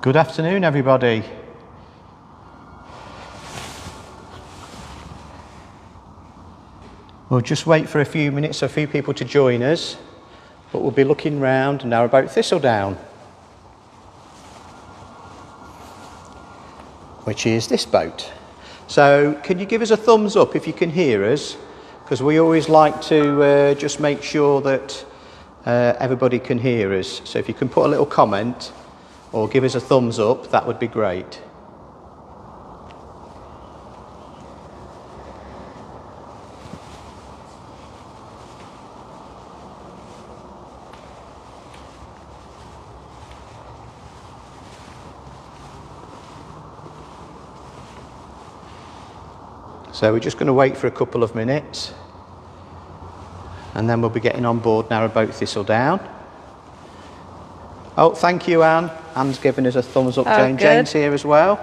Good afternoon, everybody. We'll just wait for a few minutes for a few people to join us, but we'll be looking round Narrowboat Thistledown, which is this boat. So can you give us a thumbs up if you can hear us? Because we always like to just make sure that everybody can hear us. So if you can put a little comment or give us a thumbs up, that would be great. So we're just going to wait for a couple of minutes and then we'll be getting on board Narrowboat Thistledown. Oh, thank you, Anne. Anne's giving us a thumbs up. Oh, Jane's here as well.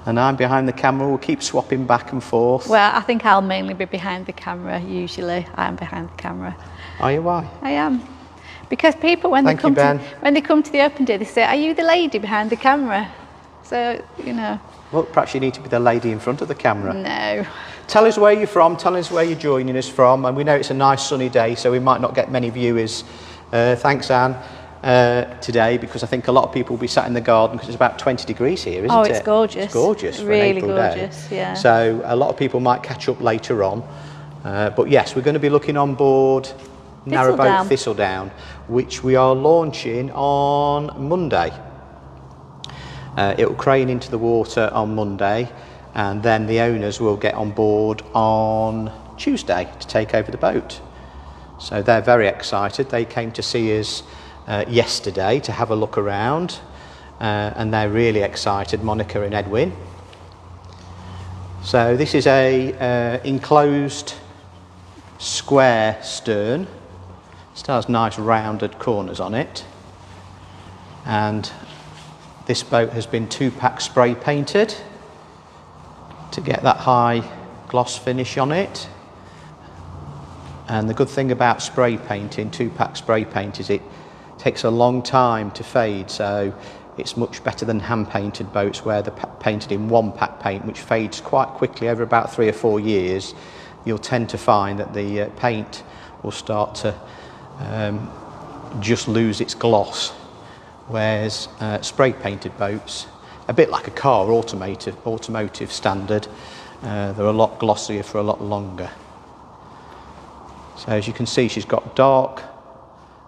And I'm behind the camera. We'll keep swapping back and forth. Well, I think I'll mainly be behind the camera. Usually I'm behind the camera. Are you? Why? I am. Because people, when they come to the open day, they say, "Are you the lady behind the camera?" So, you know. Well, perhaps you need to be the lady in front of the camera. No. Tell us where you're from. Tell us where you're joining us from. And we know it's a nice sunny day, so we might not get many viewers. Thanks, Anne. Today, because I think a lot of people will be sat in the garden because it's about 20 degrees here, isn't it? Oh, it's gorgeous. It's gorgeous for really an April gorgeous, day. Yeah. So a lot of people might catch up later on. But yes, we're going to be looking on board Narrowboat Thistledown, which we are launching on Monday. It will crane into the water on Monday, and then the owners will get on board on Tuesday to take over the boat. So they're very excited. They came to see us yesterday to have a look around, and they're really excited, Monica and Edwin. So this is a enclosed square stern. Still has nice rounded corners on it, and this boat has been 2-pack spray painted to get that high gloss finish on it. And the good thing about spray painting, 2-pack spray paint, is it takes a long time to fade, so it's much better than hand painted boats where they're painted in 1-pack paint, which fades quite quickly over about 3 or 4 years. You'll tend to find that the paint will start to just lose its gloss, whereas spray painted boats, a bit like a car, automotive standard, they're a lot glossier for a lot longer. So as you can see, she's got dark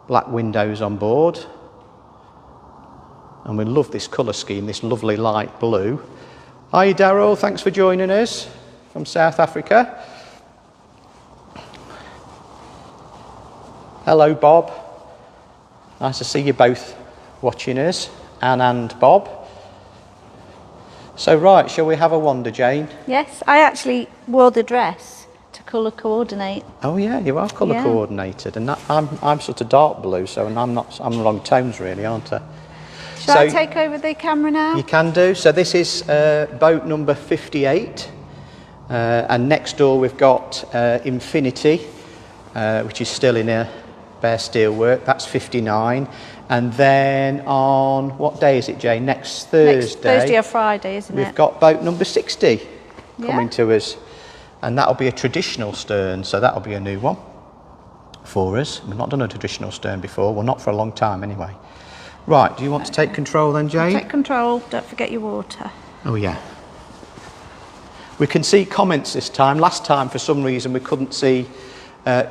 black windows on board, and we love this colour scheme, this lovely light blue. Hi Daryl, thanks for joining us from South Africa. Hello Bob, nice to see you both watching us, Anne and Bob. So right, shall we have a wander, Jane? Yes, I actually wore the dress to colour coordinate. Oh yeah, you are colour coordinated, and I'm sort of dark blue, so I'm wrong tones really, aren't I? Shall I take over the camera now? You can do. So this is boat number 58, and next door we've got Infinity, which is still in a bare steel work. That's 59. And then on, what day is it, Jane? Next Thursday. Next Thursday or Friday, isn't it? We've got boat number 60 coming to us. And that'll be a traditional stern, so that'll be a new one for us. We've not done a traditional stern before, well, not for a long time anyway. Right, do you want to take control then, Jane? Take control, don't forget your water. Oh yeah. We can see comments this time. Last time, for some reason, we couldn't see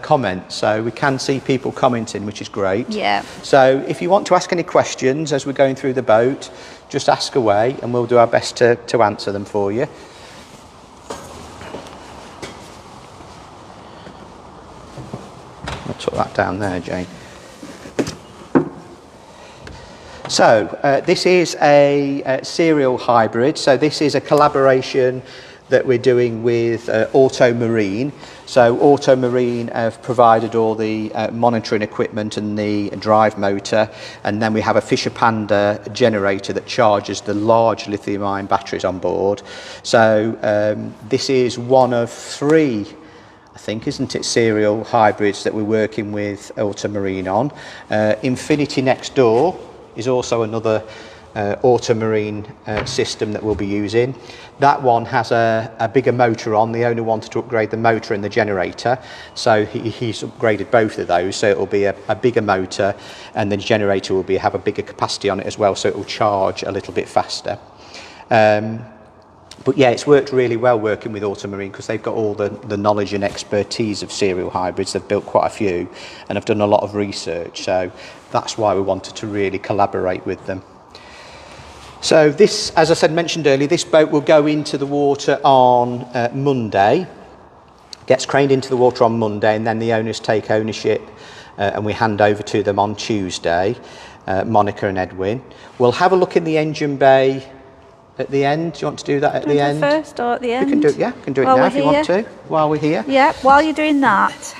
comments, so we can see people commenting, which is great. Yeah. So if you want to ask any questions as we're going through the boat, just ask away and we'll do our best to answer them for you. I'll tuck that down there, Jane. So this is a serial hybrid, so this is a collaboration that we're doing with Auto Marine. So Auto Marine have provided all the monitoring equipment and the drive motor, and then we have a Fisher Panda generator that charges the large lithium-ion batteries on board. So this is one of 3, I think, isn't it, serial hybrids that we're working with Auto Marine on. Infinity next door is also another automarine system that we'll be using. That one has a bigger motor on. The owner wanted to upgrade the motor and the generator, so he's upgraded both of those, so it will be a bigger motor, and the generator will have a bigger capacity on it as well, so it will charge a little bit faster. But yeah, it's worked really well working with Automarine because they've got all the knowledge and expertise of serial hybrids. They've built quite a few and have done a lot of research, so that's why we wanted to really collaborate with them. So this, as I mentioned earlier, this boat will go into the water on Monday, gets craned into the water on Monday, and then the owners take ownership and we hand over to them on Tuesday, Monica and Edwin. We'll have a look in the engine bay at the end. Do you want to do that at the end? First or at the end? We can do it, yeah, we can do it now if you want to, while we're here. Yeah, while you're doing that.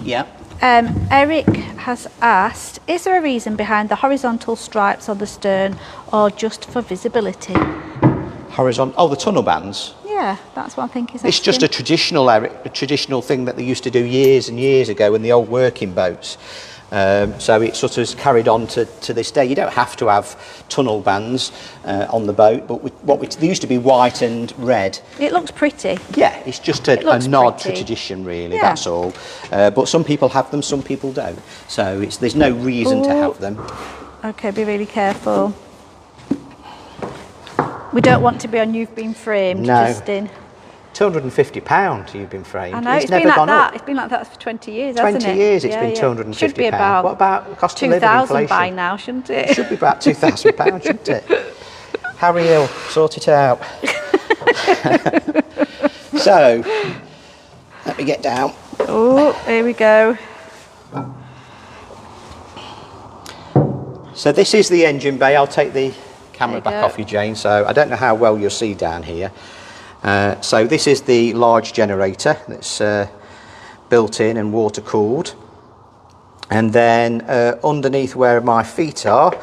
Yeah. Eric has asked, is there a reason behind the horizontal stripes on the stern or just for visibility? The tunnel bands? Yeah, that's what I think he's asking. It's just a traditional thing that they used to do years and years ago in the old working boats. So it sort of is carried on to this day. You don't have to have tunnel bands on the boat, but they used to be white and red. It looks pretty. Yeah, it's just a nod to tradition, really, yeah. That's all. But some people have them, some people don't. So there's no reason to have them. Okay, be really careful. We don't want to be on You've Been Framed, no. Justin. £250 You've Been Framed. I know, it's never been like gone that. Up. It's been like that for 20 years, hasn't it? 20 years it's been £250. Should be about what about cost of living inflation? 2,000 by now, shouldn't it? It should be about £2,000, shouldn't it? Harry Hill, sort it out. So, let me get down. Oh, here we go. So this is the engine bay. I'll take the camera back off you, Jane. So I don't know how well you'll see down here. So this is the large generator that's built in and water cooled, and then underneath where my feet are,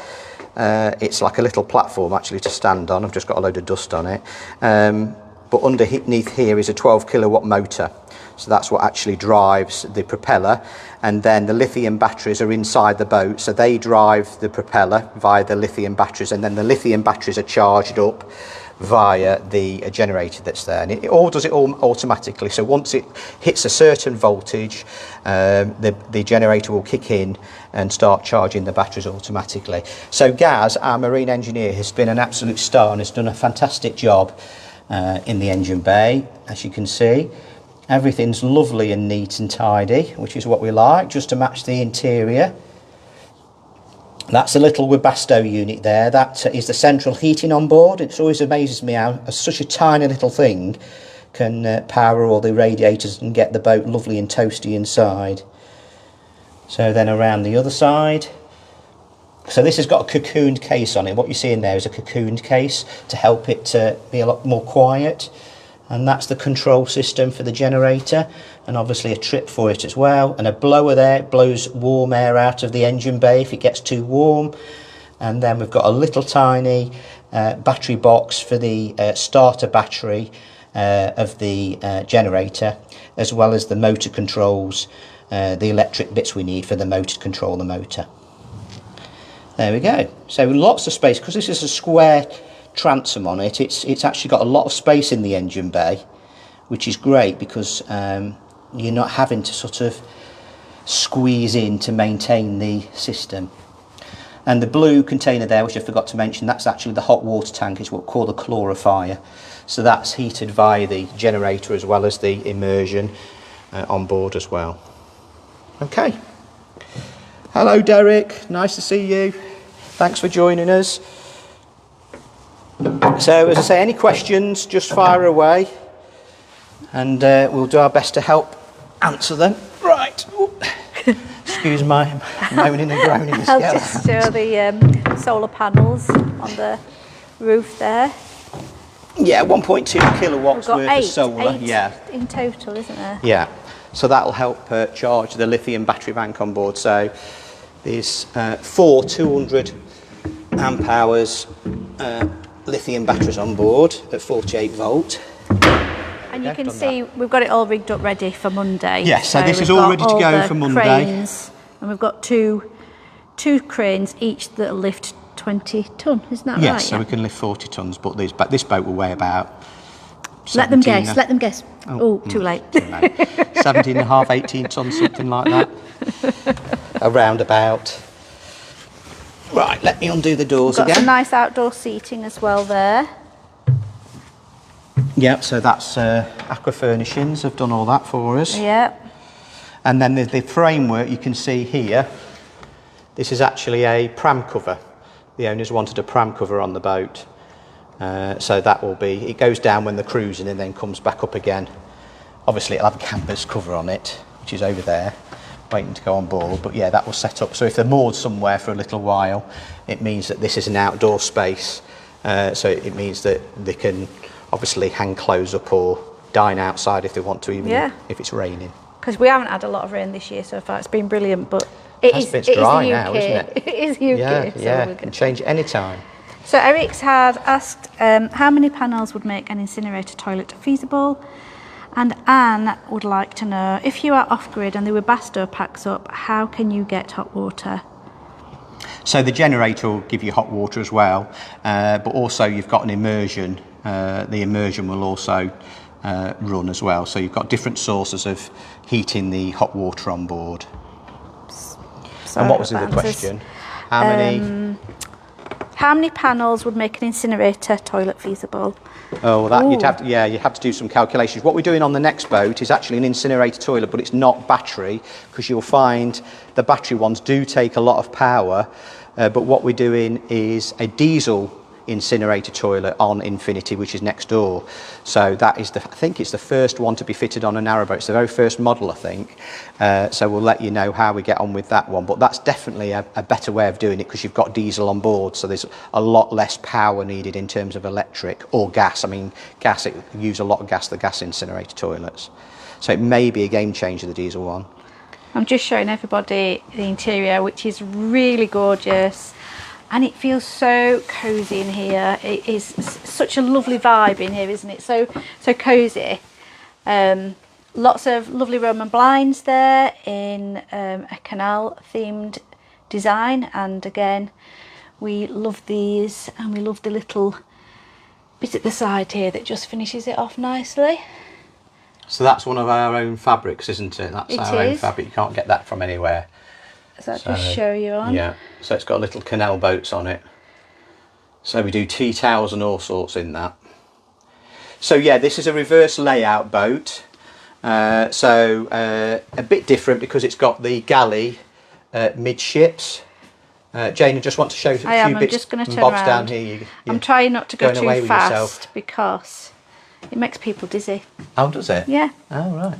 it's like a little platform actually to stand on. I've just got a load of dust on it, but underneath here is a 12 kilowatt motor, so that's what actually drives the propeller, and then the lithium batteries are inside the boat, so they drive the propeller via the lithium batteries, and then the lithium batteries are charged up via the generator that's there, and it does it all automatically. So once it hits a certain voltage, the generator will kick in and start charging the batteries automatically. So Gaz, our marine engineer, has been an absolute star and has done a fantastic job in the engine bay. As you can see, everything's lovely and neat and tidy, which is what we like, just to match the interior. That's a little Webasto unit there. That is the central heating on board. It always amazes me how such a tiny little thing can power all the radiators and get the boat lovely and toasty inside. So then around the other side. So this has got a cocooned case on it. What you see in there is a cocooned case to help it be a lot more quiet. And that's the control system for the generator, and obviously a trip for it as well, and a blower there. It blows warm air out of the engine bay if it gets too warm. And then we've got a little tiny battery box for the starter battery of the generator, as well as the motor controls, the electric bits we need for the motor to control the motor. There we go. So lots of space, because this is a square transom on it. It's actually got a lot of space in the engine bay, which is great because you're not having to sort of squeeze in to maintain the system. And the blue container there, which I forgot to mention, that's actually the hot water tank. It's what we call the chlorifier. So that's heated via the generator as well as the immersion on board as well. Okay. Hello Derek, nice to see you. Thanks for joining us. So as I say, any questions, just fire away, and we'll do our best to help answer them. Right. Excuse my moaning and groaning. I'll just show the solar panels on the roof there. Yeah, 1.2 kilowatts worth of solar. Eight in total, isn't there? Yeah. So that'll help charge the lithium battery bank on board. So there's 4 200 amp hours lithium batteries on board at 48 volt. And you can see we've got it all rigged up ready for Monday. Yes, so this is all ready to go for Monday. Cranes, and we've got two cranes each that lift 20 tonne, isn't that right? Yes, so we can lift 40 tonnes, but this boat will weigh about... Let them guess. Oh, too late. Too late. 17 and a half, 18 tonnes, something like that. Around about. Right, let me undo the doors Got again. some nice outdoor seating as well there. Yep, so that's Aqua Furnishings have done all that for us. Yep. And then the framework you can see here, this is actually a pram cover. The owners wanted a pram cover on the boat. So that will be, it goes down when they're cruising and then comes back up again. Obviously it'll have a canvas cover on it, which is over there, waiting to go on board. But yeah, that will set up. So if they're moored somewhere for a little while, it means that this is an outdoor space. So it means that they can obviously hang clothes up or dine outside if they want to, even if it's raining. Because we haven't had a lot of rain this year so far. It's been brilliant, but it is dry now, isn't it? It is UK. Yeah, so can change it any time. So Eric's had asked how many panels would make an incinerator toilet feasible, and Anne would like to know, if you are off-grid and there were basto packs up, how can you get hot water? So the generator will give you hot water as well, but also you've got an immersion. The immersion will also run as well, so you've got different sources of heating the hot water on board. And what was the other question? How many panels would make an incinerator toilet feasible? Oh, that you'd have to do some calculations. What we're doing on the next boat is actually an incinerator toilet, but it's not battery, because you'll find the battery ones do take a lot of power. But what we're doing is a diesel incinerator toilet on Infinity, which is next door. So that is I think it's the first one to be fitted on a narrowboat. It's the very first model, I think. So we'll let you know how we get on with that one. But that's definitely a better way of doing it, because you've got diesel on board, so there's a lot less power needed in terms of electric or gas. I mean, gas, it use a lot of gas, the gas incinerator toilets. So it may be a game changer, the diesel one. I'm just showing everybody the interior, which is really gorgeous. And it feels so cosy in here. It is such a lovely vibe in here, isn't it? So cosy. Lots of lovely Roman blinds there in a canal themed design. And again, we love these, and we love the little bit at the side here that just finishes it off nicely. So that's one of our own fabrics, isn't it? That's our own fabric. You can't get that from anywhere. So I'll just show you on. Yeah, so it's got little canal boats on it. So we do tea towels and all sorts in that. So yeah, this is a reverse layout boat. A bit different because it's got the galley midships. Jane, I just want to show you a few bits and bobs down here. I'm trying not to go too fast because it makes people dizzy. Oh, does it? Yeah. Oh, right.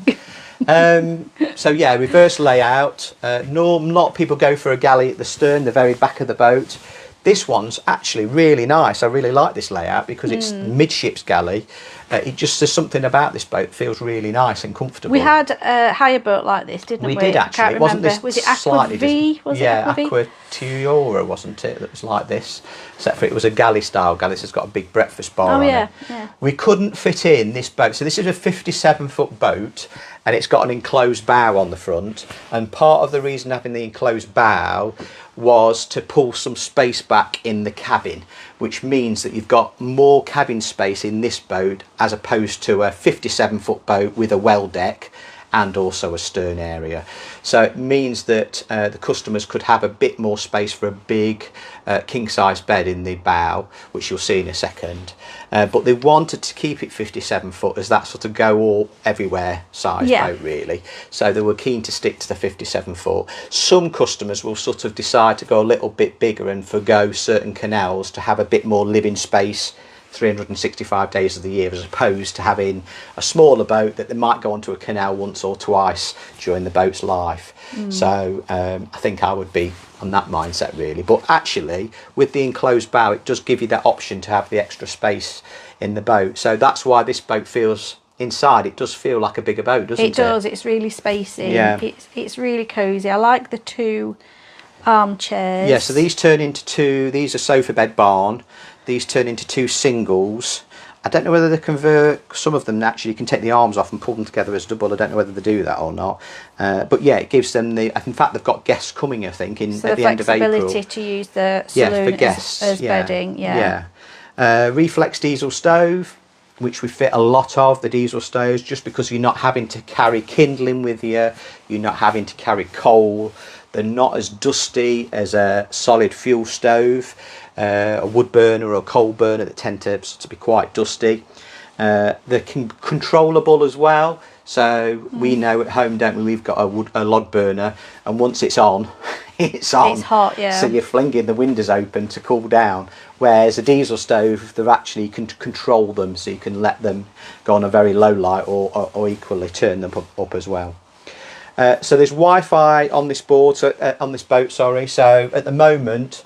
So yeah, reverse layout. A lot of people go for a galley at the stern, the very back of the boat. This one's actually really nice. I really like this layout because it's midships galley. There's something about this boat that feels really nice and comfortable. We had a higher boat like this, didn't we? We did actually. I can't remember. Was it Aqua V? Yeah, Aqua Tiora, wasn't it? That was like this. Except for it was a galley style galley, so it's got a big breakfast bar on it. Yeah. We couldn't fit in this boat. So this is a 57-foot boat, and it's got an enclosed bow on the front. And part of the reason having the enclosed bow was to pull some space back in the cabin, which means that you've got more cabin space in this boat as opposed to a 57-foot boat with a well deck and also a stern area. So it means that the customers could have a bit more space for a big king-size bed in the bow, which you'll see in a second. But they wanted to keep it 57 foot as that sort of go all everywhere size boat really. So they were keen to stick to the 57 foot. Some customers will sort of decide to go a little bit bigger and forgo certain canals to have a bit more living space 365 days of the year, as opposed to having a smaller boat that they might go onto a canal once or twice during the boat's life. So I think I would be on that mindset really. But actually with the enclosed bow, it does give you that option to have the extra space in the boat. So that's why this boat feels, inside it does feel like a bigger boat, doesn't it? It does. It's really spacey. Yeah. It's really cosy. I like the two armchairs. Yeah, so these turn into two. These are sofa bed barn. These turn into two singles, I don't know whether they convert, some of them actually you can take the arms off and pull them together as double. I don't know whether they do that or not. But yeah, it gives them the, in fact they've got guests coming I think at the end of April. So the flexibility to use the saloon for guests, as bedding. Reflex diesel stove, which we fit a lot of the diesel stoves, just because you're not having to carry kindling with you, you're not having to carry coal. They're not as dusty as a solid fuel stove, a wood burner or a coal burner that tend to be quite dusty. They're controllable as well. So we know at home, don't we, we've got a log burner, and once it's on, it's on. It's hot, yeah. So you're flinging the windows open to cool down. Whereas a diesel stove, they're actually, you can control them, so you can let them go on a very low light or equally turn them up as well. So there's Wi-Fi on this board, on this boat, sorry. So at the moment,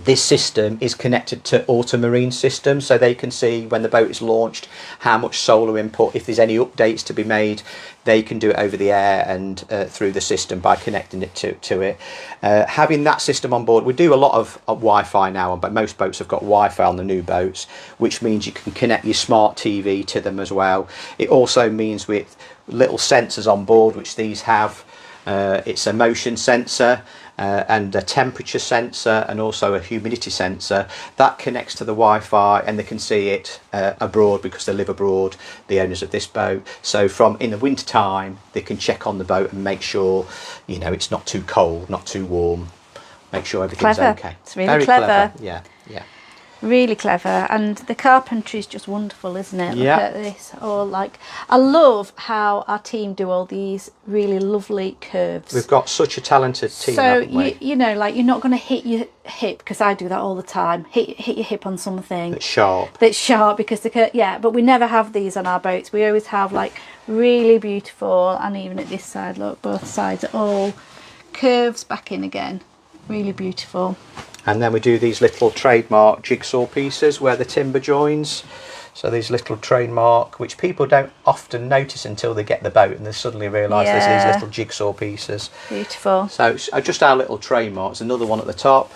this system is connected to Automarine system, so they can see when the boat is launched how much solar input. If there's any updates to be made, they can do it over the air and through the system by connecting it to it. Having that system on board, we do a lot of Wi-Fi now, but most boats have got Wi-Fi on the new boats, which means you can connect your smart TV to them as well. It also means with little sensors on board, which these have, it's a motion sensor, and a temperature sensor, and also a humidity sensor that connects to the Wi-Fi, and they can see it abroad because they live abroad, the owners of this boat. So from in the winter time they can check on the boat and make sure, you know, it's not too cold, not too warm, make sure everything's Clever. okay. It's really Very clever. Yeah. Really clever, and the carpentry is just wonderful, isn't it? Yeah. Look at this. All like, I love how our team do all these really lovely curves. We've got such a talented team, so haven't we? you know, like, you're not going to hit your hip, because I do that all the time. Hit your hip on something It's sharp. that's sharp, because but we never have these on our boats. We always have like really beautiful, and even at this side, look, both sides are all curves back in again. Really beautiful. And then we do these little trademark jigsaw pieces where the timber joins. So these little trademark, which people don't often notice until they get the boat and they suddenly realise there's these little jigsaw pieces. Beautiful. So it's just our little trademarks. Another one at the top,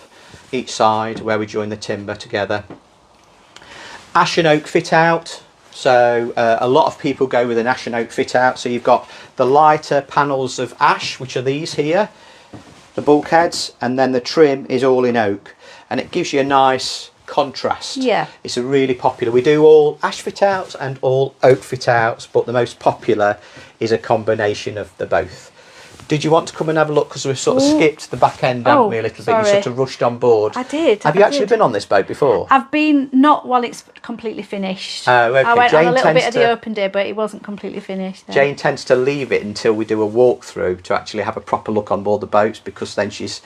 each side, where we join the timber together. Ash and oak fit out. So a lot of people go with an ash and oak fit out. So you've got the lighter panels of ash, which are these here, the bulkheads, and then the trim is all in oak, and it gives you a nice contrast. Yeah. It's a really popular. We do all ash fit outs and all oak fit outs, but the most popular is a combination of the both. Did you want to come and have a look? Because we've sort of skipped the back end, haven't we, a little bit? You sort of rushed on board. I did. Have you actually been on this boat before? I've been, not while it's completely finished. Oh, okay. I went Jane on a little bit tends of the open day, but it wasn't completely finished. Then. Jane tends to leave it until we do a walkthrough to actually have a proper look on board the boats, because then she's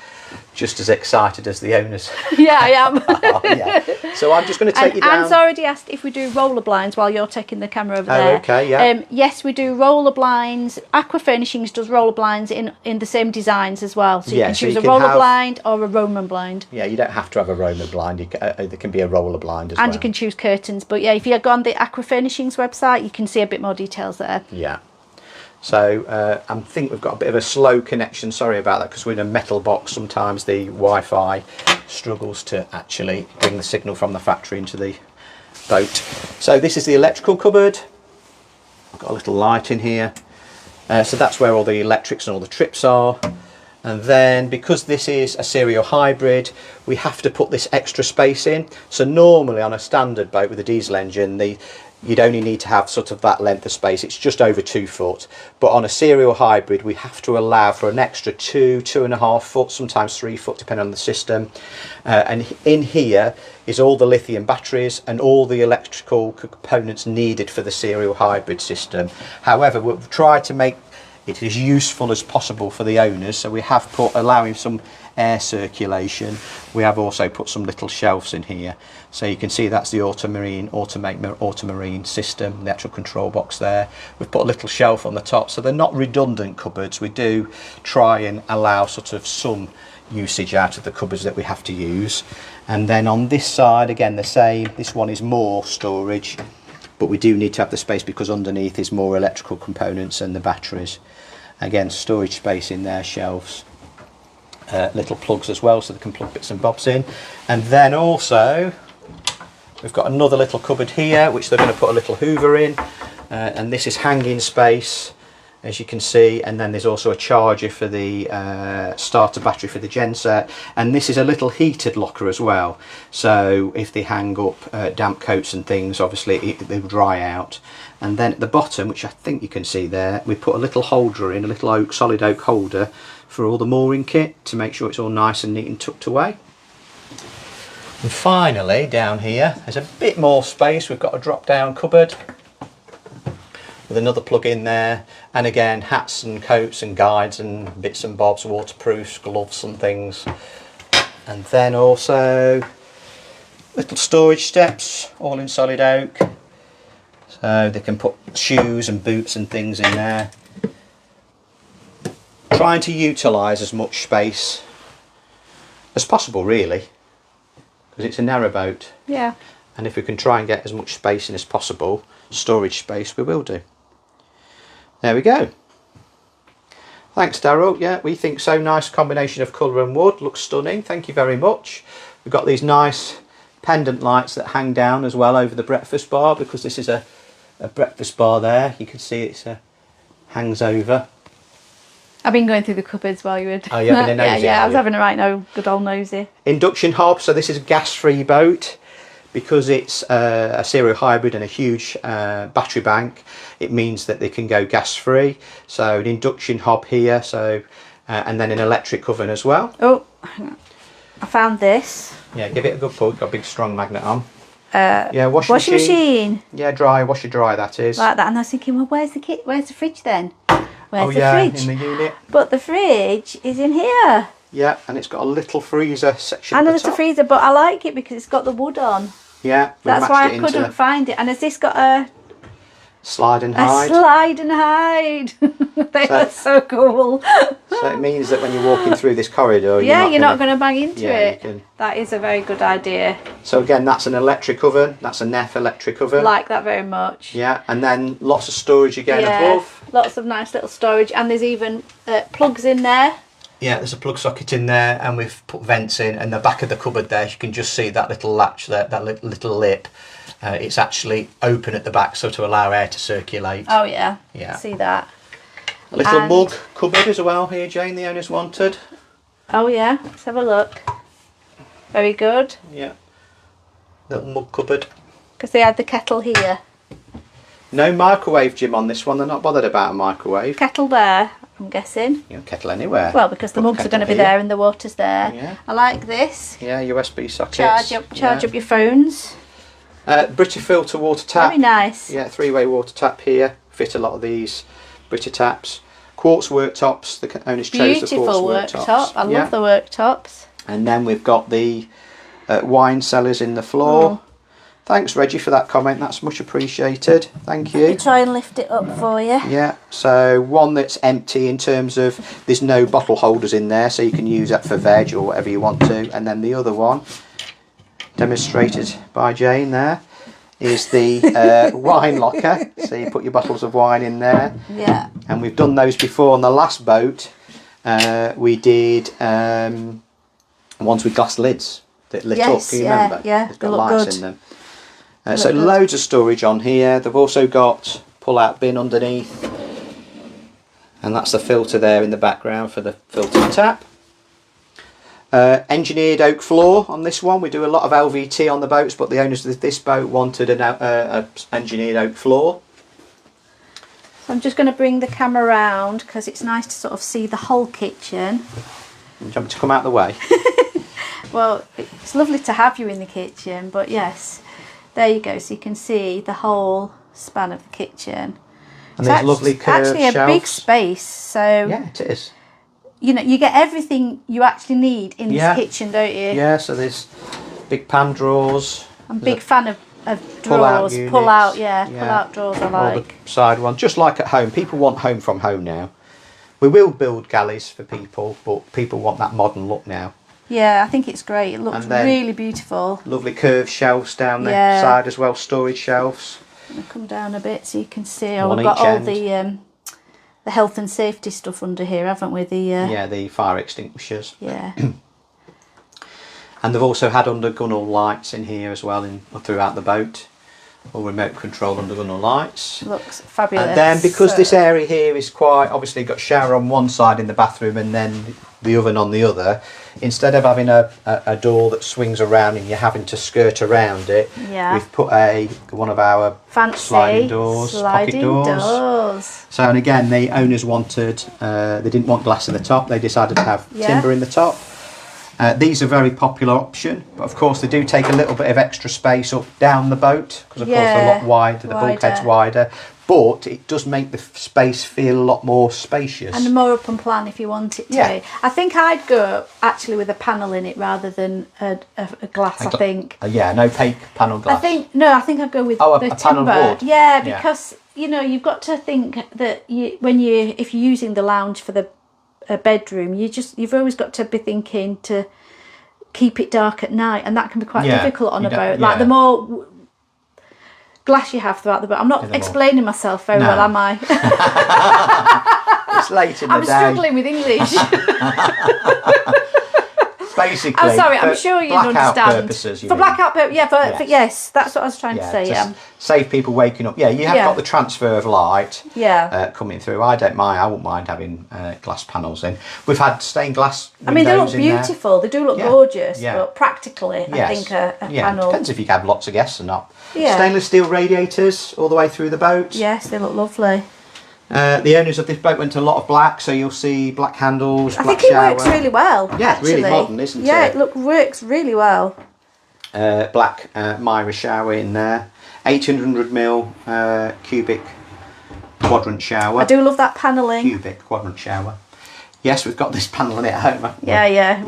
just as excited as the owners. Yeah, I am. Oh, yeah. So I'm just going to take you down. Anne's already asked if we do roller blinds while you're taking the camera over there. Okay, yeah. Yes, we do roller blinds. Aqua Furnishings does roller blinds in the same designs as well. So you can choose a roller blind or a Roman blind. Yeah, you don't have to have a Roman blind. There can be a roller blind as well. And you can choose curtains. But yeah, if you go on the Aqua Furnishings website, you can see a bit more details there. Yeah. So I think we've got a bit of a slow connection. Sorry about that, because we're in a metal box. Sometimes the Wi-Fi struggles to actually bring the signal from the factory into the boat. So this is the electrical cupboard. I've got a little light in here. So that's where all the electrics and all the trips are. And then, because this is a serial hybrid, we have to put this extra space in. So normally on a standard boat with a diesel engine, you'd only need to have sort of that length of space. It's just over 2 foot. But on a serial hybrid, we have to allow for an extra 2.5 foot, sometimes 3 foot, depending on the system. And in here is all the lithium batteries and all the electrical components needed for the serial hybrid system. However, we've tried to make it as useful as possible for the owners, so we have put, allowing some air circulation, we have also put some little shelves in here. So you can see that's the Automarine system, the actual control box there. We've put a little shelf on the top, so they're not redundant cupboards. We do try and allow sort of some usage out of the cupboards that we have to use. And then on this side, again the same, this one is more storage, but we do need to have the space because underneath is more electrical components and the batteries. Again, storage space in there, shelves, little plugs as well, so they can plug bits and bobs in. And then also We've got another little cupboard here, which they're going to put a little hoover in, and this is hanging space, as you can see, and then there's also a charger for the starter battery for the genset, and this is a little heated locker as well, so if they hang up damp coats and things, obviously they will dry out. And then at the bottom, which I think you can see there, we put a little holder in, a little solid oak holder for all the mooring kit to make sure it's all nice and neat and tucked away. And finally, down here, there's a bit more space. We've got a drop-down cupboard with another plug in there, and again, hats and coats and guides and bits and bobs, waterproofs, gloves and things. And then also little storage steps, all in solid oak, so they can put shoes and boots and things in there. Trying to utilise as much space as possible, really, because it's a narrowboat. Yeah. And if we can try and get as much space in as possible, storage space, we will do. There we go. Thanks, Daryl. Yeah, we think so. Nice combination of colour and wood. Looks stunning. Thank you very much. We've got these nice pendant lights that hang down as well over the breakfast bar, because this is a breakfast bar there. You can see it's hangs over. I've been going through the cupboards while you were... Oh, you having a nosy? Yeah, I was having a right good old nosy. Induction hob. So this is a gas-free boat. Because it's a serial hybrid and a huge battery bank, it means that they can go gas-free. So an induction hob here, so and then an electric oven as well. Oh, hang on. I found this. Yeah, give it a good pull. Got a big strong magnet on. Yeah, washing machine. Yeah, washer dry, that is. Like that, and I was thinking, well, where's the fridge then? Where's the fridge? In the unit. But the fridge is in here. Yeah, and it's got a little freezer section. And at a the little top. freezer, but I like it because it's got the wood on. Yeah, that's why I couldn't find it. And has this got a slide and hide? A slide and hide. They are so cool. So it means that when you're walking through this corridor, you're not going to bang into it. You can. That is a very good idea. So again, that's an electric oven. That's a Neff electric oven. Like that very much. Yeah, and then lots of storage again above. Lots of nice little storage, and there's even plugs in there. Yeah, there's a plug socket in there, and we've put vents in, and the back of the cupboard there, you can just see that little latch there, that little lip. It's actually open at the back, so to allow air to circulate. Oh yeah, yeah. See that. A little mug cupboard as well here, Jane, the owners wanted. Oh yeah, let's have a look. Very good. Yeah, little mug cupboard. Because they had the kettle here. No microwave, Jim, on this one. They're not bothered about a microwave. Kettle there, I'm guessing. You know, kettle anywhere. Well, because the mugs are going to be there and the water's there. Yeah. I like this. Yeah, USB sockets. Charge up your phones. Brita filter water tap. Very nice. Yeah, 3-way water tap here. Fit a lot of these Brita taps. Quartz worktops. The owners chose the quartz worktops. Beautiful worktop. I love the worktops. And then we've got the wine cellars in the floor. Thanks, Reggie, for that comment. That's much appreciated. Thank you. Let me try and lift it up for you. Yeah, so one that's empty in terms of there's no bottle holders in there, so you can use that for veg or whatever you want to. And then the other one, demonstrated by Jane there, is the wine locker. So you put your bottles of wine in there. Yeah. And we've done those before on the last boat. We did ones with glass lids that lit up. Can you remember? Yeah, They've got lights in them. So loads of storage on here. They've also got pull-out bin underneath, and that's the filter there in the background for the filter tap. Engineered oak floor on this one. We do a lot of LVT on the boats, but the owners of this boat wanted an engineered oak floor. So I'm just going to bring the camera around because it's nice to sort of see the whole kitchen. Do you want me to come out the way? Well, it's lovely to have you in the kitchen, but yes. There you go, so you can see the whole span of the kitchen. And there's lovely curved actually a shelves. big space, so yeah, it is. You know, you get everything you actually need in this kitchen, don't you? Yeah, so there's big pan drawers. I'm a big fan of pull-out drawers, units. pull-out drawers I like. All the side ones, just like at home. People want home from home now. We will build galleys for people, but people want that modern look now. Yeah, I think it's great. It looks really beautiful. Lovely curved shelves down the side as well, storage shelves. I'm going to come down a bit so you can see. We've got all the health and safety stuff under here, haven't we? The fire extinguishers. Yeah. And they've also had under gunnel lights in here as well throughout the boat. All remote control under gunnel lights. Looks fabulous. And then because this area here is quite, obviously got shower on one side in the bathroom and then the oven on the other, instead of having a door that swings around and you're having to skirt around it, we've put one of our fancy sliding doors, pocket doors. So, and again, the owners wanted, they didn't want glass in the top, they decided to have timber in the top. These are a very popular option, but of course they do take a little bit of extra space up down the boat, because of course they're a lot wider, the bulkhead's wider, but it does make the space feel a lot more spacious. And more up on plan if you want it to. Yeah. I think I'd go actually with a panel in it rather than a glass, I think. Yeah, an opaque panel glass. I think I'd go with the timber. Panel wood. Yeah, because you know, you've got to think that if you're using the lounge for the bedroom, you've always got to be thinking to keep it dark at night, and that can be quite difficult on a boat. Like the more glass you have throughout the boat. I'm not explaining myself very well, am I? It's late in the day. I'm struggling with English. Basically, I'm sorry, I'm sure you understand. Purposes, for blackout purposes, yes, that's what I was trying to say. Yeah, save people waking up. Yeah, you have got the transfer of light. Coming through. I wouldn't mind having glass panels in. We've had stained glass windows. I mean, they look beautiful. They do look gorgeous, but practically, I think a panel. Depends if you have lots of guests or not. Stainless steel radiators all the way through the boat. Yes, they look lovely. The owners of this boat went to a lot of black, so you'll see black handles, I black think it shower. works really well. Yeah, actually. Really modern, isn't it? Yeah, it works really well. Black Myra shower in there, 800mm cubic quadrant shower. I do love that panelling. Cubic quadrant shower. Yes, we've got this panel in it at home. Haven't we? Yeah.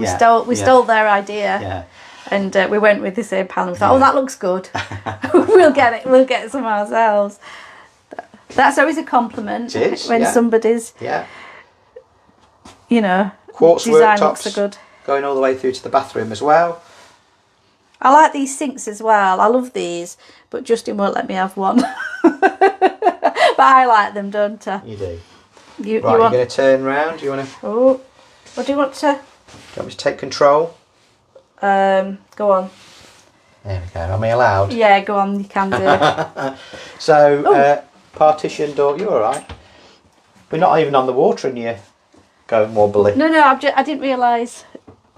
We stole their idea. Yeah. And we went with the same panel. We thought, that looks good. We'll get it. We'll get some ourselves. That's always a compliment when somebody's, quartz design looks so good. Going all the way through to the bathroom as well. I like these sinks as well. I love these, but Justin won't let me have one. But I like them, don't I? You do. You're going to turn round? Do you want to? Oh, what do you want to? Do you want me to take control? Go on. There we go. Am I allowed? Yeah, go on. You can do. So, partition door. You're all right. We're not even on the water, and you're going wobbly. No. I didn't realise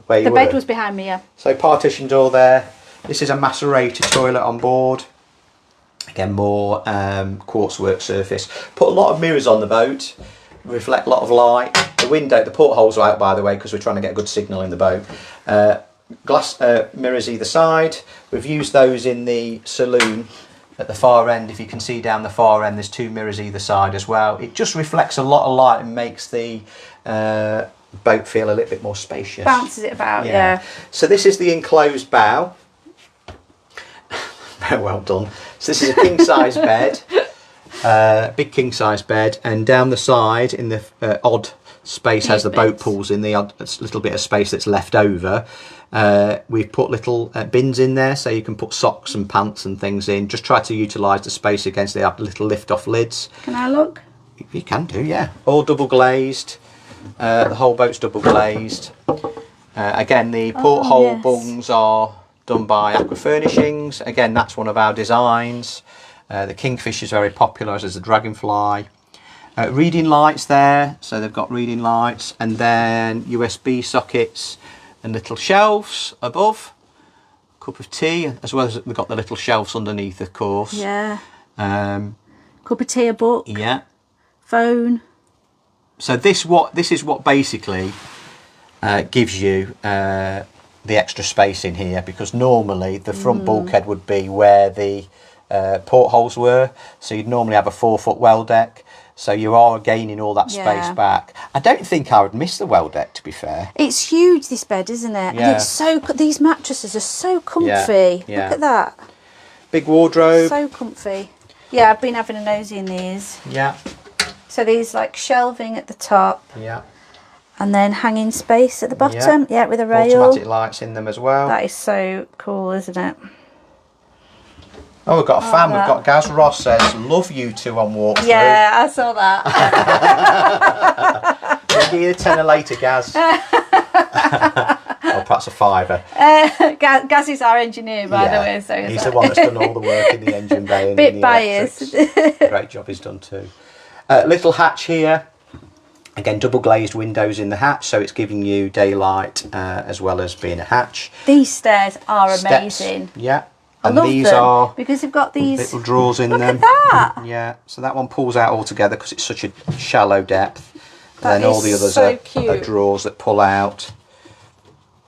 the bed was behind me. Yeah. So partition door there. This is a macerator toilet on board. Again, more quartz work surface. Put a lot of mirrors on the boat. Reflect a lot of light. The portholes are out, by the way, because we're trying to get a good signal in the boat. Glass mirrors either side. We've used those in the saloon at the far end. If you can see down the far end, there's 2 mirrors either side as well. It just reflects a lot of light and makes the boat feel a little bit more spacious. Bounces it about, yeah. So this is the enclosed bow. Very well done. So this is a king size bed, big king size bed, and down the side in the odd space as the boat pulls in, the odd little bit of space that's left over. We've put little bins in there, so you can put socks and pants and things in. Just try to utilise the space against the little lift-off lids. Can I look? You can do, yeah. All double glazed. The whole boat's double glazed. Again, the porthole bungs are done by Aqua Furnishings. Again, that's one of our designs. The Kingfish is very popular, as is the Dragonfly. Reading lights there, so they've got reading lights, and then USB sockets and little shelves above. Cup of tea, as well as we've got the little shelves underneath, of course. Yeah. Cup of tea, a book. Yeah. Phone. So this is what basically gives you the extra space in here, because normally the front bulkhead would be where the portholes were, so you'd normally have a 4-foot well deck, so you are gaining all that space back. I don't think I would miss the well deck, to be fair. It's huge, this bed, isn't it? Yeah. And it's these mattresses are so comfy. Yeah. Look at that. Big wardrobe. So comfy. Yeah, I've been having a nosy in these. Yeah. So these like shelving at the top. Yeah. And then hanging space at the bottom. Yeah, with a rail. Automatic lights in them as well. That is so cool, isn't it? Oh, we've got a fan. We've got Gaz Ross says, "Love you two on walkthrough." Yeah, I saw that. We'll give you a tenner later, Gaz. I'll That's a fiver. Gaz is our engineer, by the way. So he's the one that's done all the work in the engine bay and bit in the biased. Great job he's done too. Little hatch here. Again, double glazed windows in the hatch, so it's giving you daylight as well as being a hatch. These stairs are Steps, amazing. yeah. I And love these them are because they've got these little drawers in Look them. at that. Yeah, so that one pulls out altogether because it's such a shallow depth. That Then all is the others so are cute. drawers that pull out.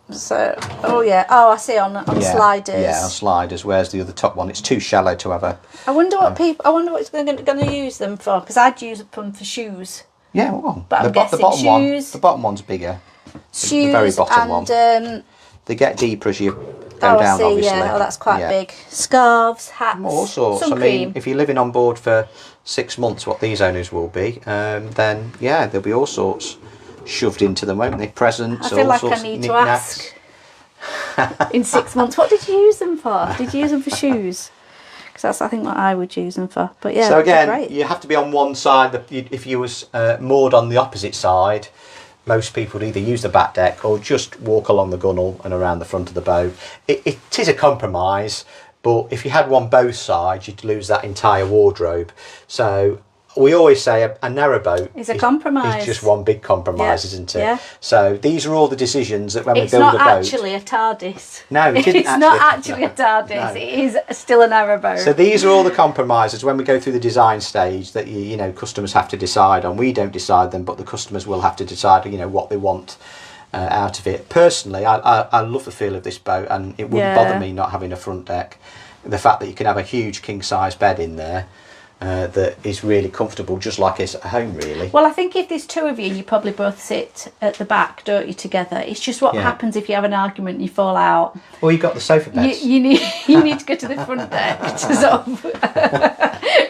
So, oh yeah, oh I see on sliders. Yeah, on sliders. Whereas the other top one, it's too shallow to have a. I wonder what people. I wonder what it's going to use them for. Because I'd use them for shoes. Yeah, well, But I'm guessing bottom shoes. the bottom one's bigger. Shoes the very bottom one. and They get deeper as you go I down. see. Obviously. Yeah, oh that's quite Yeah. big. Scarves, hats, All sorts. sun I cream. mean, if you're living on board for 6 months, what these owners will be, then yeah, there'll be all sorts shoved into them, won't they? Presents. I feel all like sorts I of need to knickknacks. ask. In 6 months, what did you use them for? Did you use them for shoes? Because that's, I think, what I would use them for. But yeah, So again, great. you have to be on one side. If you was moored on the opposite side, most people would either use the back deck or just walk along the gunnel and around the front of the boat. It is a compromise, but if you had one both sides, you'd lose that entire wardrobe. So we always say a narrowboat It's a compromise. It's just one big compromise, Yeah. isn't it? Yeah. So these are all the decisions that when It's we build not a boat. actually a TARDIS. No, it isn't It's not actually. actually a TARDIS. No. It is still a narrowboat. So these are all the compromises when we go through the design stage that you know customers have to decide on. We don't decide them, but the customers will have to decide what they want out of it. Personally, I love the feel of this boat, and it wouldn't bother me not having a front deck. The fact that you can have a huge king size bed in there that is really comfortable, just like it's at home, really. Well, I think if there's two of you, you probably both sit at the back, don't you, together? It's just what happens if you have an argument and you fall out. Well, you've got the sofa beds. You need to go to the front deck to sort of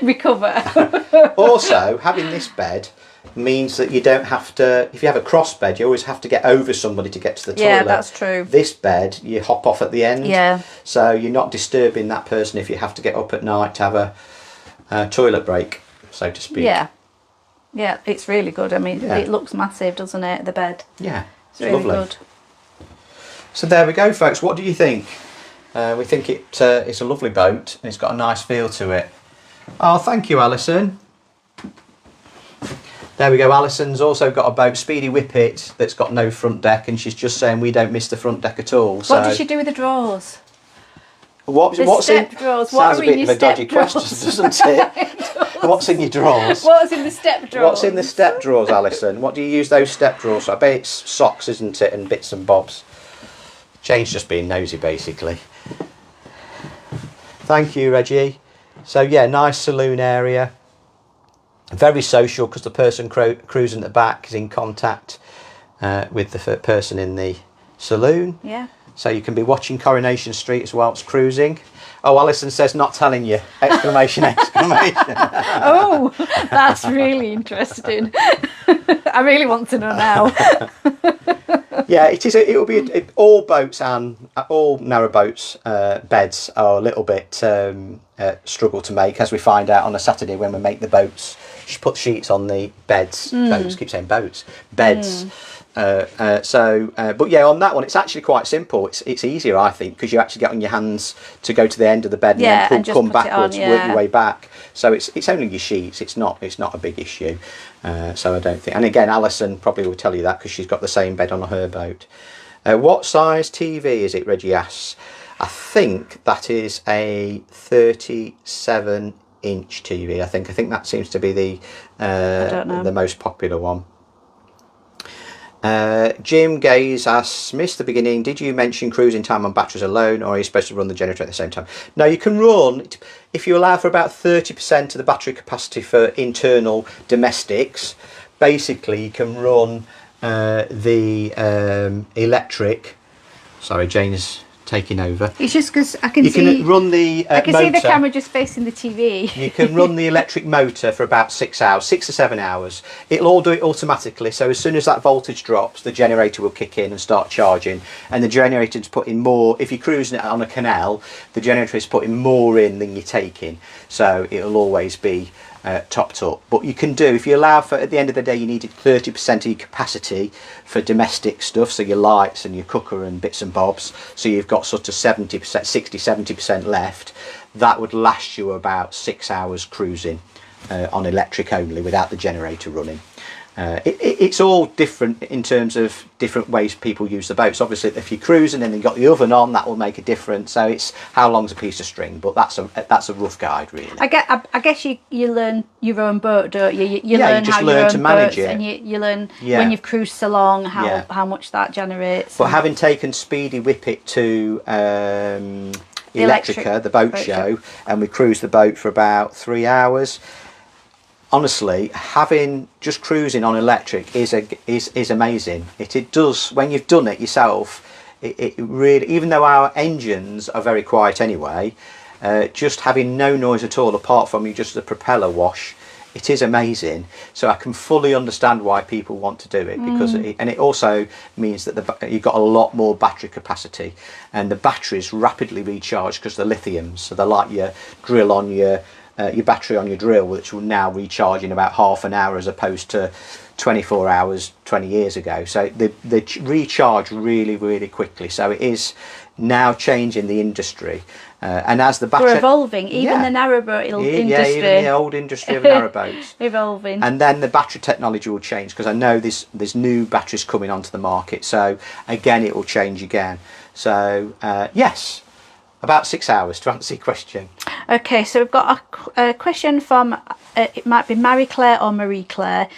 recover. Also, having this bed means that you don't have to, if you have a cross bed, you always have to get over somebody to get to the toilet. Yeah, that's true. This bed, you hop off at the end. Yeah. So you're not disturbing that person if you have to get up at night to have a toilet break, so to speak. Yeah. Yeah, it's really good. I mean, Yeah. it looks massive, doesn't it, the bed? Yeah, It's really lovely. good. So there we go, folks. What do you think? We think it's a lovely boat, and it's got a nice feel to it. Oh, thank you, Alison. There we go. Alison's also got a boat, Speedy Whippet, that's got no front deck, and she's just saying we don't miss the front deck at all. So What does she do with the drawers? what's step in drawers? What Sounds are a in bit your of a dodgy step drawers? question, doesn't it? What's in your drawers? What's in the step drawers? What's in the step drawers, Alison? What do you use those step drawers for? I bet it's socks, isn't it, and bits and bobs. Jane's just being nosy, basically. Thank you, Reggie. So yeah, nice saloon area. Very social because the person cruising at the back is in contact with the person in the saloon. Yeah. So you can be watching Coronation Street as well as cruising. Oh, Alison says, not telling you! Exclamation, exclamation. Oh, that's really interesting. I really want to know now. Yeah, it is. It will be all boats and all narrowboats beds are a little bit struggle to make, as we find out on a Saturday when we make the boats. She put sheets on the beds. Boats, keep saying boats, beds. But yeah, on that one, it's actually quite simple. It's easier, I think, because you actually get on your hands to go to the end of the bed Yeah, and and then just come put it on, backwards, work yeah. your way back. So it's only your sheets. It's not a big issue. So I don't think. And again, Alison probably will tell you that because she's got the same bed on her boat. What size TV is it, Reggie asks? I think that is a 37-inch TV. I think that seems to be the most popular one. Jim Gaze asks, missed the beginning, did you mention cruising time on batteries alone, or are you supposed to run the generator at the same time? No, you can run, if you allow for about 30% of the battery capacity for internal domestics, basically you can run the electric, sorry, Jane's taking over. It's just because I can You see. can run the I can motor. see the camera just facing the TV. You can run the electric motor for about 6 hours, 6 or 7 hours. It'll all do it automatically. So as soon as that voltage drops, the generator will kick in and start charging. And the generator's putting more. If you're cruising it on a canal, the generator is putting more in than you're taking. So it'll always be topped up. But you can do, if you allow for, at the end of the day, you needed 30% of your capacity for domestic stuff, so your lights and your cooker and bits and bobs, so you've got sort of 70%, 60-70% left. That would last you about 6 hours cruising on electric only, without the generator running. It's all different in terms of different ways people use the boats. Obviously, if you're cruising and you've got the oven on, that will make a difference. So it's how long's a piece of string, but that's a rough guide, really. I guess you learn your own boat, don't you? You Yeah, learn you just how learn your to own manage boats, it. and you learn when you've cruised so long how much that generates. But having taken Speedy Whippet to Electrica, the boat show, and we cruised the boat for about 3 hours. Honestly, having just cruising on electric is amazing. It does, when you've done it yourself, it really, even though our engines are very quiet anyway, just having no noise at all apart from just the propeller wash, it is amazing. So I can fully understand why people want to do it, because it also means that you've got a lot more battery capacity, and the batteries rapidly recharge because they're lithium, so they're like your drill on your battery on your drill, which will now recharge in about half an hour as opposed to 24 hours 20 years ago. So they recharge really, really quickly. So it is now changing the industry. And as the battery... We're evolving, even the narrowboat industry. Yeah, even the old industry of narrowboats. Evolving. And then the battery technology will change, because I know there's new batteries coming onto the market. So again, it will change again. So yes, about 6 hours to answer your question. Okay, so we've got a question from, it might be Marie Claire or Marie Claire.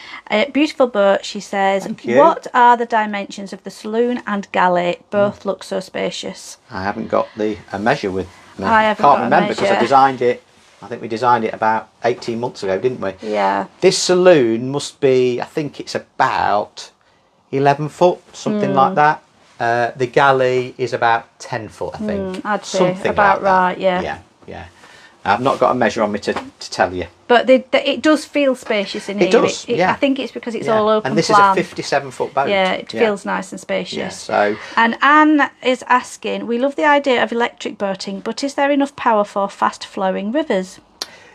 Beautiful boat, she says. What are the dimensions of the Saloon and Galley? Both look so spacious. I haven't got a measure with me. I can't remember because I designed it. I think we designed it about 18 months ago, didn't we? Yeah. This Saloon must be, I think it's about 11 foot, something like that. The Galley is about 10 foot, I think. I'd say something about like right, yeah. Yeah. I've not got a measure on me to tell you. But it does feel spacious in here. It does, yeah. I think it's because it's all open And this plan. is a 57-foot boat. Yeah, it feels nice and spacious. Yeah, so... And Anne is asking, we love the idea of electric boating, but is there enough power for fast-flowing rivers?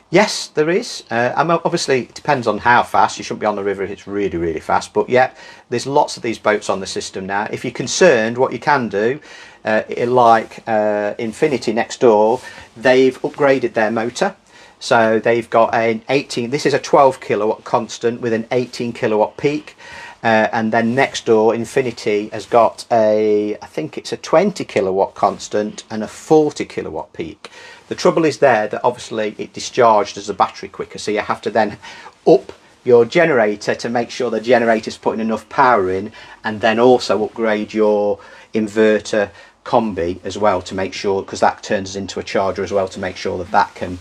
Yes, there is. Obviously, it depends on how fast. You shouldn't be on the river if it's really, really fast. But yeah, there's lots of these boats on the system now. If you're concerned, what you can do, like Infinity next door, they've upgraded their motor. So they've got an 18, this is a 12 kilowatt constant with an 18 kilowatt peak. And then next door, Infinity has got I think it's a 20 kilowatt constant and a 40 kilowatt peak. The trouble is there that obviously it discharged as a battery quicker, so you have to then up your generator to make sure the generator's putting enough power in, and then also upgrade your inverter combi as well to make sure, because that turns into a charger as well, to make sure that can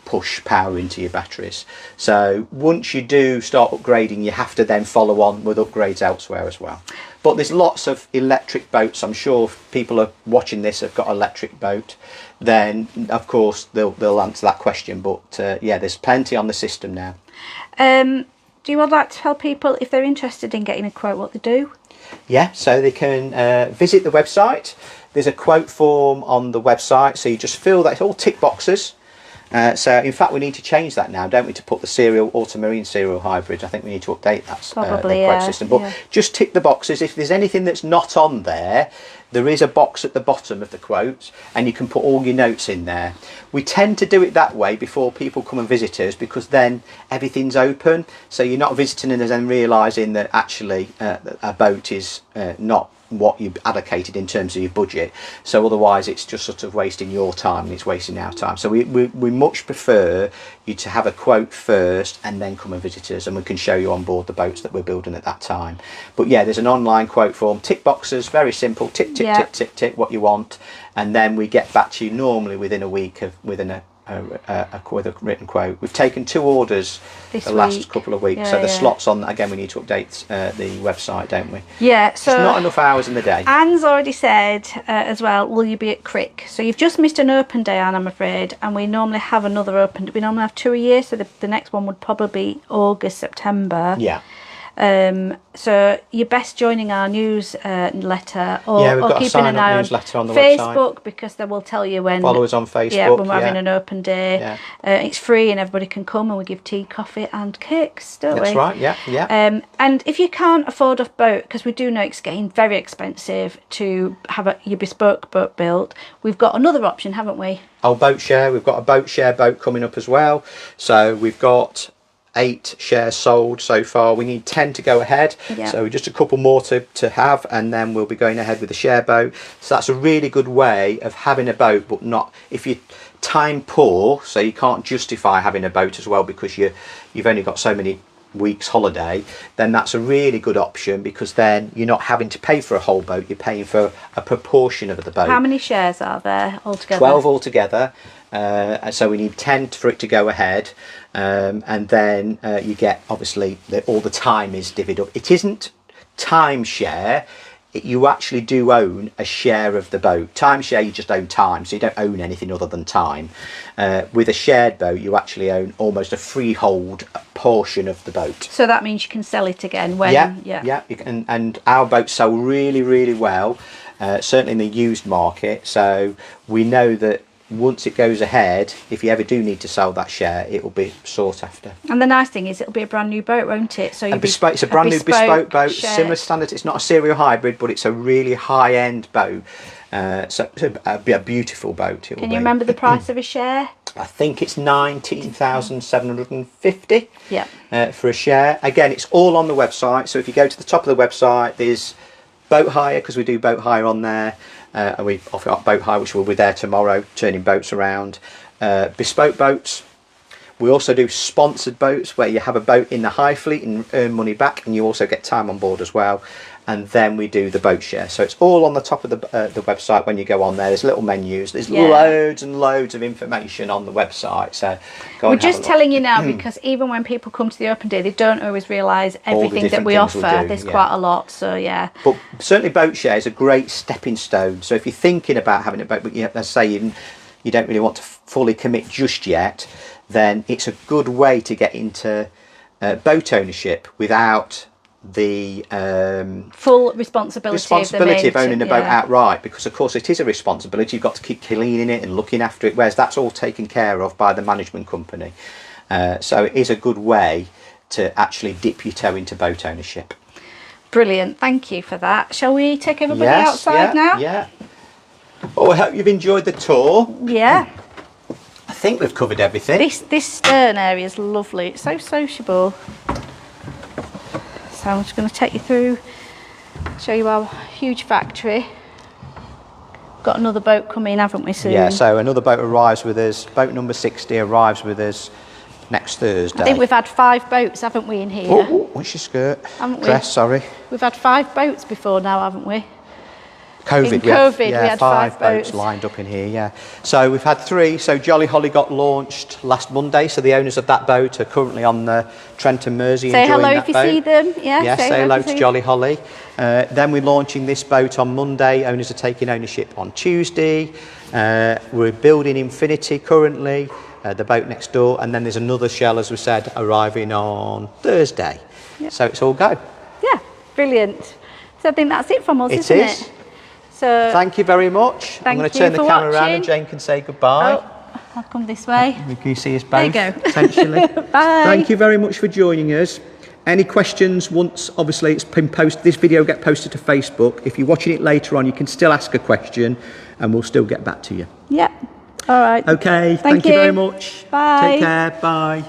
push power into your batteries. So once you do start upgrading, you have to then follow on with upgrades elsewhere as well. But there's lots of electric boats. I'm sure if people are watching this have got an electric boat, then of course they'll answer that question. But yeah, there's plenty on the system now. Do you would like to tell people, if they're interested in getting a quote, what they do? Yeah, so they can visit the website. There's a quote form on the website, so you just fill that. It's all tick boxes. So in fact we need to change that now, don't we, to put the serial Automarine serial hybrid. I think we need to update that Probably, the quote system. But just tick the boxes. If there's anything that's not on there, there is a box at the bottom of the quote and you can put all your notes in there. We tend to do it that way before people come and visit us, because then everything's open, so you're not visiting and then realising that actually a boat is not what you've allocated in terms of your budget. So otherwise it's just sort of wasting your time and it's wasting our time. So we much prefer you to have a quote first and then come and visit us, and we can show you on board the boats that we're building at that time. But yeah, there's an online quote form, tick boxes, very simple, tick tick what you want, and then we get back to you normally within a week of within a written quote. We've taken 2 orders the last couple of weeks, so the slots on, again we need to update the website, don't we? Yeah, so there's not enough hours in the day. Anne's already said as well, will you be at Crick? So you've just missed an open day, Anne, I'm afraid, and we normally have another open, we normally have 2 a year, so the next one would probably be August, September. Yeah. So you're best joining our newsletter or, Yeah, we've got a keeping an eye on newsletter on the Facebook website. because they will tell you when. Follow us on Facebook. Yeah, when we're having an open day. Yeah. It's free and everybody can come, and we give tea, coffee and cakes, don't we? That's right, yeah. And if you can't afford a boat, because we do know it's getting very expensive to have your bespoke boat built, we've got another option, haven't we? Boat share. We've got a boat share boat coming up as well. So we've got 8 shares sold so far. We need 10 to go ahead. Yeah. So just a couple more to have, and then we'll be going ahead with the share boat. So that's a really good way of having a boat, but not if you're time poor, so you can't justify having a boat as well because you've only got so many weeks holiday, then that's a really good option because then you're not having to pay for a whole boat, you're paying for a proportion of the boat. How many shares are there altogether? 12 altogether. So we need 10 for it to go ahead, and then you get obviously all the time is divvied up. It isn't timeshare. You actually do own a share of the boat. Timeshare, you just own time, so you don't own anything other than time. With a shared boat, you actually own almost a freehold portion of the boat. So that means you can sell it again when... Yeah. You can, and our boats sell really, really well, certainly in the used market. So we know that once it goes ahead, if you ever do need to sell that share, it will be sought after. And the nice thing is it'll be a brand new boat, won't it? So it's a brand new bespoke boat, shared. similar standards. It's not a serial hybrid, but it's a really high-end boat. So it'll be a beautiful boat. Can you remember the price of a share? I think it's 19,750. Yeah. For a share. Again, it's all on the website. So if you go to the top of the website, there's boat hire, because we do boat hire on there. And we've offered up boat hire, which will be there tomorrow, turning boats around. Bespoke boats. We also do sponsored boats, where you have a boat in the high fleet and earn money back, and you also get time on board as well. And then we do the boat share. So it's all on the top of the website. When you go on there, there's little menus. There's loads and loads of information on the website. So go we're just telling you now because even when people come to the open day, they don't always realise everything that we offer. There's quite a lot. So yeah. But certainly boat share is a great stepping stone. So if you're thinking about having a boat, but let's say you don't really want to fully commit just yet, then it's a good way to get into boat ownership without the full responsibility of owning a boat outright, because of course it is a responsibility. You've got to keep cleaning it and looking after it, whereas that's all taken care of by the management company. So it is a good way to actually dip your toe into boat ownership. Brilliant, thank you for that. Shall we take everybody outside now? Yeah. Well, I hope you've enjoyed the tour. Yeah. I think we've covered everything. This stern area is lovely. It's so sociable. So I'm just going to take you through, show you our huge factory. Got another boat coming, haven't we, soon? Yeah, so another boat arrives with us. Boat number 60 arrives with us next Thursday. I think we've had 5 boats, haven't we, in here? Oh, what's your skirt? Haven't we? Dress, sorry. We've had 5 boats before now, haven't we? COVID, we had 5 boats lined up in here, yeah. So we've had 3. So Jolly Holly got launched last Monday. So the owners of that boat are currently on the Trent and Mersey say enjoying hello that if you boat. see them. Yeah, say hello to Jolly Holly. Then we're launching this boat on Monday. Owners are taking ownership on Tuesday. We're building Infinity currently, the boat next door. And then there's another shell, as we said, arriving on Thursday. Yep. So it's all go. Yeah, brilliant. So I think that's it from us, isn't it? So thank you very much. I'm going to turn the camera around and Jane can say goodbye. Oh, I'll come this way. Can you see us both? There you go. Potentially. Bye. Thank you very much for joining us. Any questions once obviously it's been posted, this video will get posted to Facebook. If you're watching it later on, you can still ask a question and we'll still get back to you. Yeah. All right. Okay. Thank you very much. Bye. Take care. Bye.